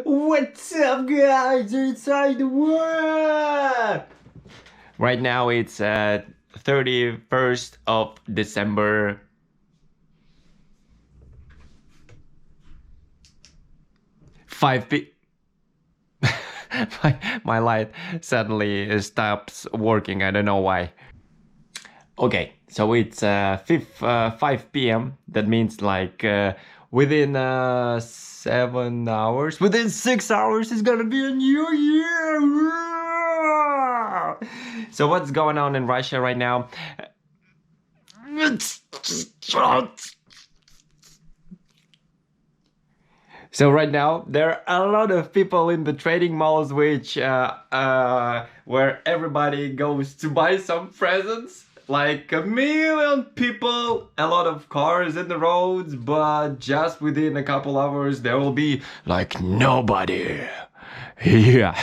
What's up, guys? Inside the world! Right now it's 31st of December. 5 my light suddenly stops working. I don't know why. Okay, so it's 5 p.m. That means like within 7 hours, within 6 hours, it's gonna be a new year. So what's going on in Russia right now? So right now there are a lot of people in the trading malls, which where everybody goes to buy some presents. Like a million people, a lot of cars in the roads, but just within a couple hours there will be like nobody. Yeah.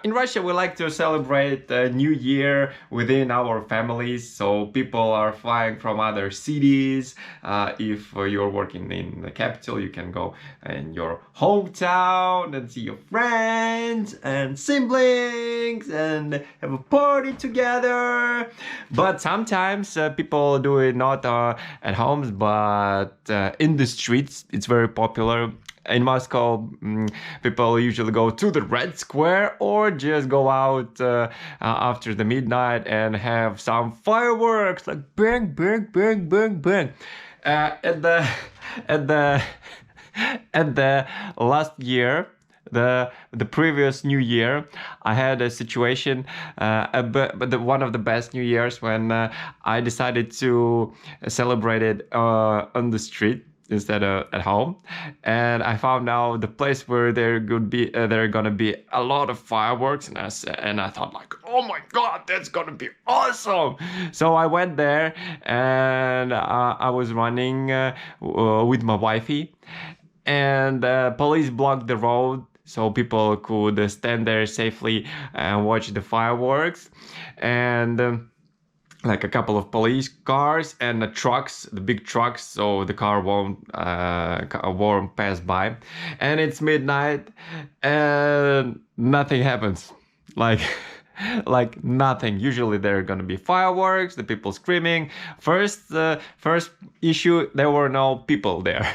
In Russia, we like to celebrate New Year within our families. So people are flying from other cities. If you're working in the capital, you can go in your hometown and see your friends and siblings and have a party together. But sometimes people do it not at homes, but in the streets. It's very popular. In Moscow, people usually go to the Red Square or just go out after the midnight and have some fireworks, like bang, bang, bang, bang, bang. At the at the at the last year, the previous New Year, I had a situation, but one of the best New Years when I decided to celebrate it on the street instead of at home, and I found out the place where there are gonna be a lot of fireworks, and I thought like, oh my god, that's gonna be awesome. So I went there, and I was running with my wifey, and police blocked the road so people could stand there safely and watch the fireworks. And like a couple of police cars and the trucks, the big trucks, so the car won't pass by. And it's midnight and nothing happens. Like like nothing. Usually there are gonna be fireworks, the people screaming. First issue, there were no people there.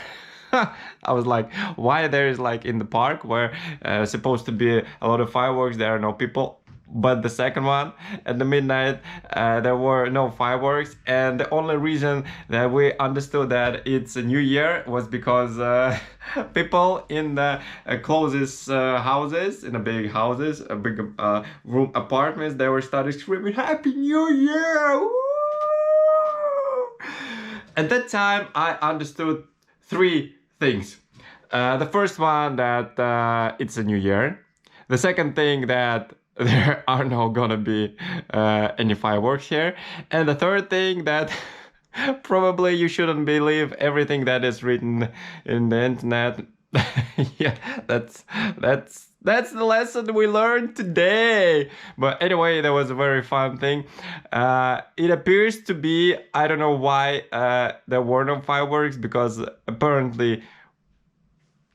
I was like, why there's like in the park where supposed to be a lot of fireworks, there are no people. But the second one, at the midnight, there were no fireworks, and the only reason that we understood that it's a new year was because people in the closest houses, in the big houses, a big room apartments, they were starting screaming, "Happy New Year!" Woo! At that time, I understood three things. The first one, that it's a new year. The second thing, that there are not gonna be any fireworks here. And the third thing, that probably you shouldn't believe everything that is written in the internet. Yeah, that's the lesson we learned today. But anyway, that was a very fun thing. It appears to be, I don't know why there were no fireworks, because apparently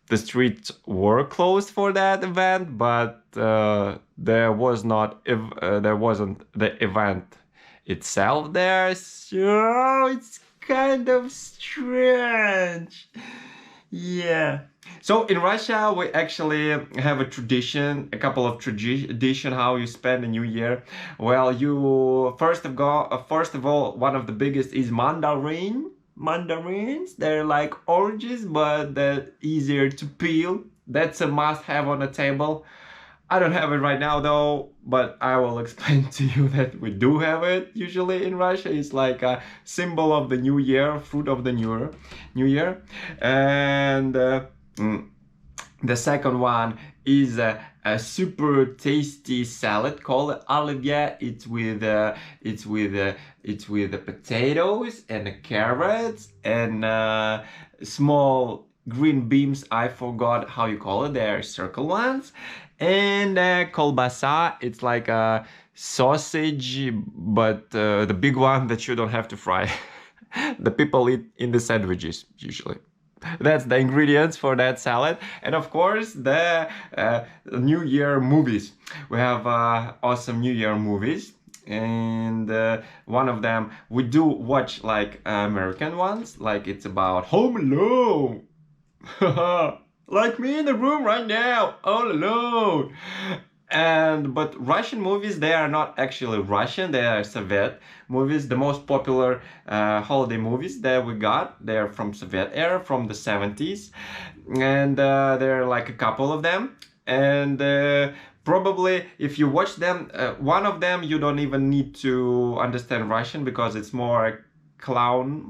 the streets were closed for that event, but there wasn't the event itself there, so it's kind of strange. Yeah. So in Russia, we actually have a couple of tradition how you spend a new year. Well, you first of all, one of the biggest is mandarins. They're like oranges, but they're easier to peel. That's a must-have on the table. I don't have it right now though, but I will explain to you that we do have it usually in Russia. It's like a symbol of the new year, fruit of the new year. And the second one is a super tasty salad called olivia. It's with the potatoes and the carrots and small green beans. I forgot how you call it. They're circle ones. And kolbasa. It's like a sausage, but the big one that you don't have to fry. The people eat in the sandwiches usually. That's the ingredients for that salad. And of course, the New Year movies. We have awesome New Year movies. And one of them, we do watch like American ones, like it's about Home Alone. Like me in the room right now, all alone. And but Russian movies, they are not actually Russian, they are Soviet movies. The most popular holiday movies that we got, they're from Soviet era, from the 70s. And there are like a couple of them. And probably if you watch them, one of them you don't even need to understand Russian because it's more clown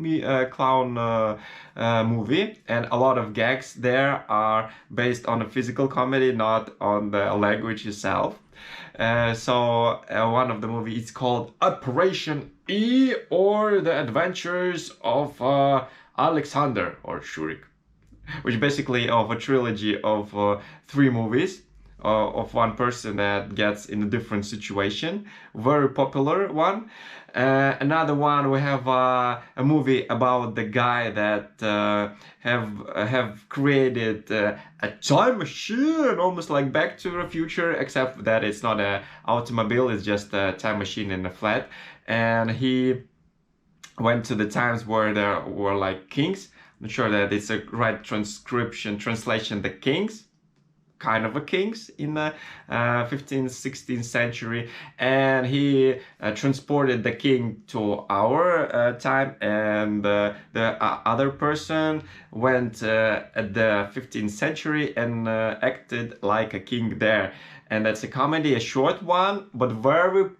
movie, and a lot of gags there are based on a physical comedy, not on the language itself. One of the movie is called Operation E, or The Adventures of Alexander or Shurik, which basically of a trilogy of three movies of one person that gets in a different situation. Very popular one. Another one, we have a movie about the guy that have created a time machine, almost like Back to the Future, except that it's not an automobile, it's just a time machine in a flat. And he went to the times where there were like kings. I'm not sure that it's a right translation, the kings, kind of a kings in the 15th, 16th century, and he transported the king to our time, and the other person went at the 15th century and acted like a king there. And that's a comedy, a short one, but very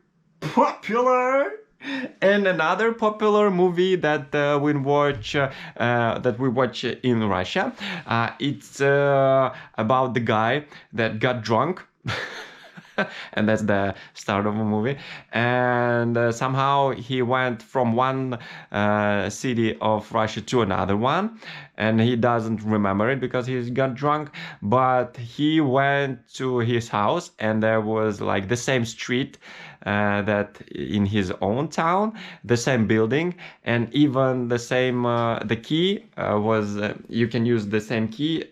popular. And another popular movie that we watch in Russia, it's about the guy that got drunk. And that's the start of a movie, and somehow he went from one city of Russia to another one, and he doesn't remember it because he got drunk, but he went to his house and there was like the same street that in his own town, the same building, and even the same the key was you can use the same key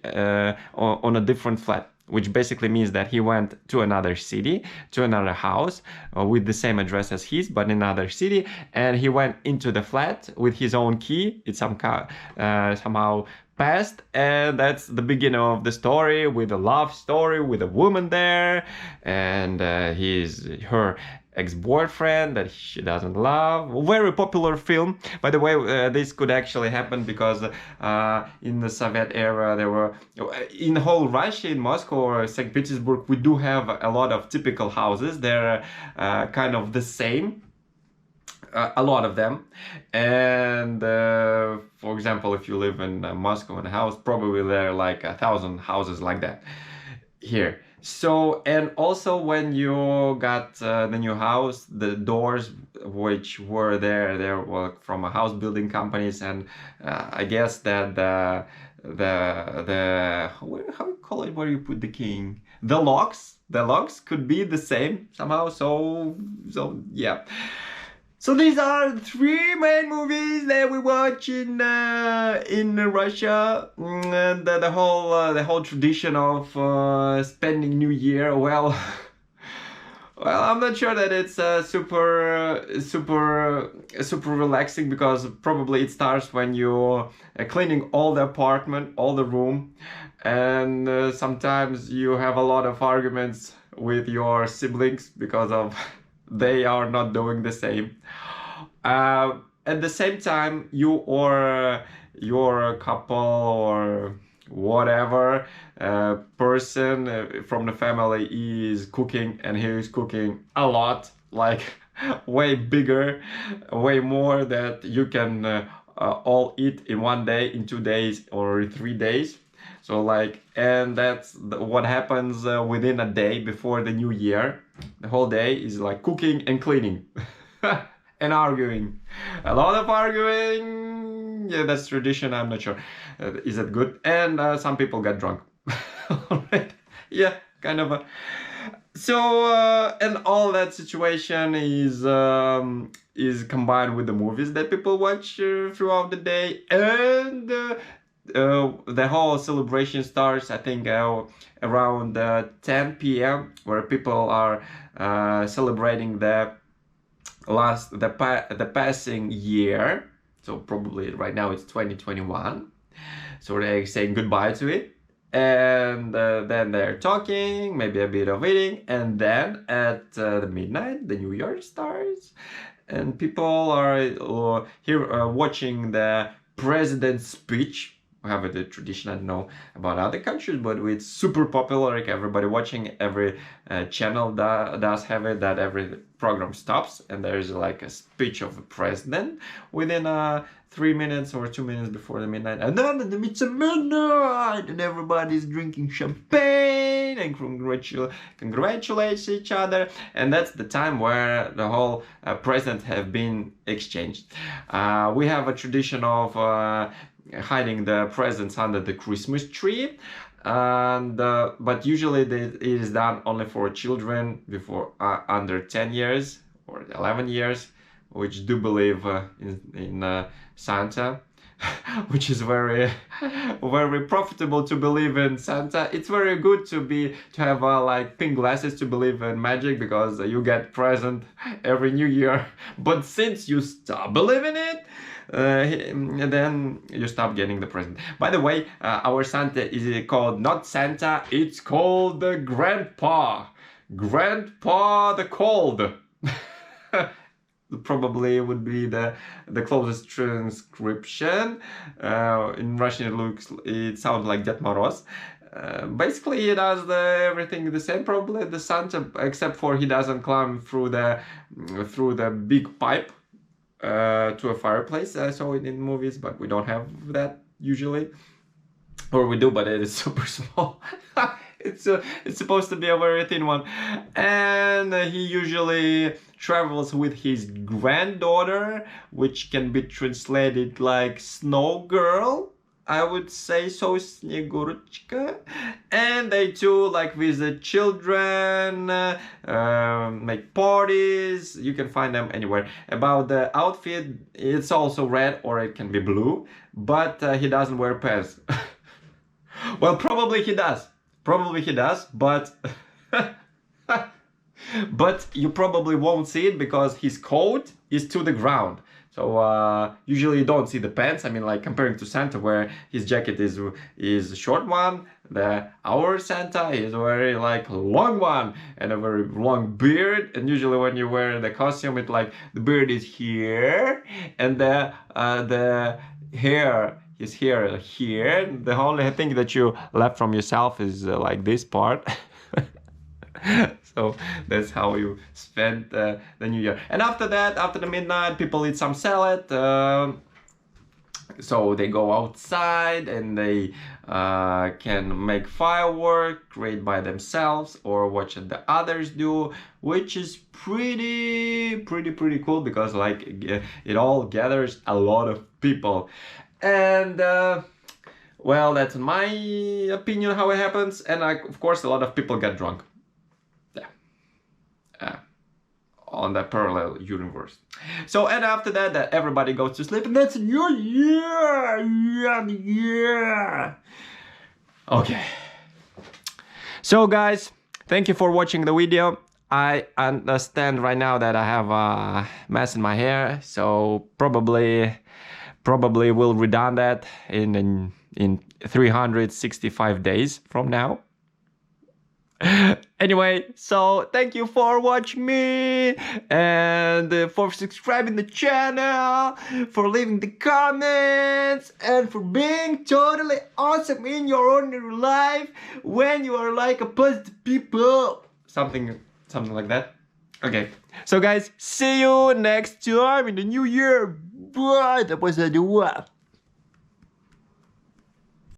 on a different flat, which basically means that he went to another city, to another house with the same address as his, but in another city, and he went into the flat with his own key. It somehow passed, and that's the beginning of the story, with a love story with a woman there, and her ex-boyfriend that she doesn't love. Very popular film, by the way. This could actually happen because in the Soviet era there were, in whole Russia, in Moscow or St. Petersburg, we do have a lot of typical houses. They're kind of the same, a lot of them. And for example, if you live in Moscow in a house, probably there are like 1,000 houses like that here. So, and also when you got the new house, the doors which were there, they were from a house building companies, and I guess that how you call it, where you put the king, the locks could be the same somehow. So yeah. So these are the three main movies that we watch in Russia. And the whole tradition of spending New Year. Well, well, I'm not sure that it's super relaxing, because probably it starts when you're cleaning all the apartment, all the room, and sometimes you have a lot of arguments with your siblings because of they are not doing the same. At the same time, you or your couple or whatever person from the family is cooking, and he is cooking a lot, like way bigger, way more that you can all eat in one day, in 2 days, or 3 days. So like, and that's what happens within a day before the new year. The whole day is like cooking and cleaning and arguing. A lot of arguing. Yeah, that's tradition. I'm not sure. Is it good? And some people get drunk. Alright. Yeah, kind of a... So, and all that situation is combined with the movies that people watch throughout the day. And the whole celebration starts, I think, around 10 p.m., where people are celebrating the passing year. So probably right now it's 2021. So they're saying goodbye to it. And then they're talking, maybe a bit of eating, and then at the midnight, the New Year starts, and people are here watching the president's speech. We have a tradition, I don't know about other countries, but it's super popular, like everybody watching, every channel does have it, that every program stops and there's like a speech of the president within 3 minutes or 2 minutes before the midnight, and then it's a midnight and everybody's drinking champagne and congratulates each other, and that's the time where the whole presents have been exchanged. We have a tradition of hiding the presents under the Christmas tree, and but usually it is done only for children before under 10 years or 11 years, which do believe in Santa, which is very profitable to believe in Santa. It's very good to have like pink glasses to believe in magic, because you get present every New Year. But since you stop believing it, then you stop getting the present. By the way, our Santa is called not Santa, it's called the Grandpa the Cold. Probably would be the closest transcription. In Russian it sounds like Ded Moroz. Basically he does everything the same, probably the Santa, except for he doesn't climb through the big pipe to a fireplace. I saw it in movies, but we don't have that usually, or we do, but it is super small. It's supposed to be a very thin one, and he usually travels with his granddaughter, which can be translated like snow girl, I would say so, Sneguruchka. And they too like visit children, make parties. You can find them anywhere. About the outfit, it's also red or it can be blue, but he doesn't wear pants. Well, probably he does, but but you probably won't see it because his coat is to the ground. So usually you don't see the pants. I mean, like comparing to Santa, where his jacket is a short one, our Santa is a very like long one and a very long beard. And usually when you wear the costume, it like the beard is here and the hair is here. The only thing that you left from yourself is like this part. So that's how you spend the New Year. And after that, after the midnight, people eat some salad. So they go outside and they can make fireworks, create by themselves, or watch the others do, which is pretty cool, because like it all gathers a lot of people. And well, that's my opinion how it happens. And of course, a lot of people get drunk. On that parallel universe. So, and after that, everybody goes to sleep, and that's New Year. Yeah. Okay. So, guys, thank you for watching the video. I understand right now that I have a mess in my hair, so probably will redone that in 365 days from now. Anyway, so thank you for watching me, and for subscribing the channel, for leaving the comments, and for being totally awesome in your ordinary life when you are like a positive people. Something like that. Okay, so guys, see you next time in the New Year. Bye. That was a